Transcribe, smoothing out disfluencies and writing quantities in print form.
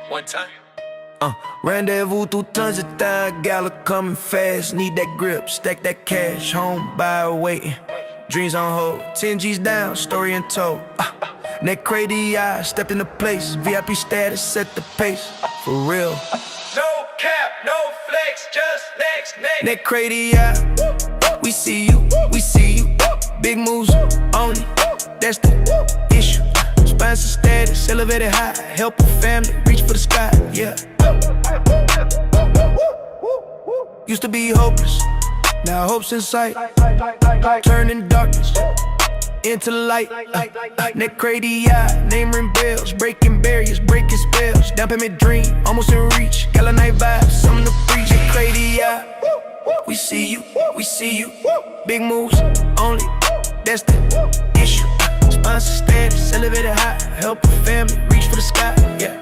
One time. Rendezvous through tons of time, gala coming fast. Need that grip, stack that cash, home buyer waiting. Dreams on hold, 10 G's down, story untold. That 𝗀𝗿𝗄 stepped into place, VIP status set the pace, for real. No cap, no flex, just next. That 𝗀𝗿𝗄, we see you, we see you. Big moves only, that's the issue. Sponsor status, elevated high, help a family, reach for the sky, yeah. Used to be hopeless, now hope's in sight. Turning darkness into light. That 𝗀𝗿𝗄, name ring bells, breaking barriers, breaking spells. Down payment dream, almost in reach. Gala night vibes, something to preach. That 𝗀𝗿𝗄, we see you, we see you. Big moves only, that's the issue. Sponsor status, elevated high, help a family, reach for the sky, yeah.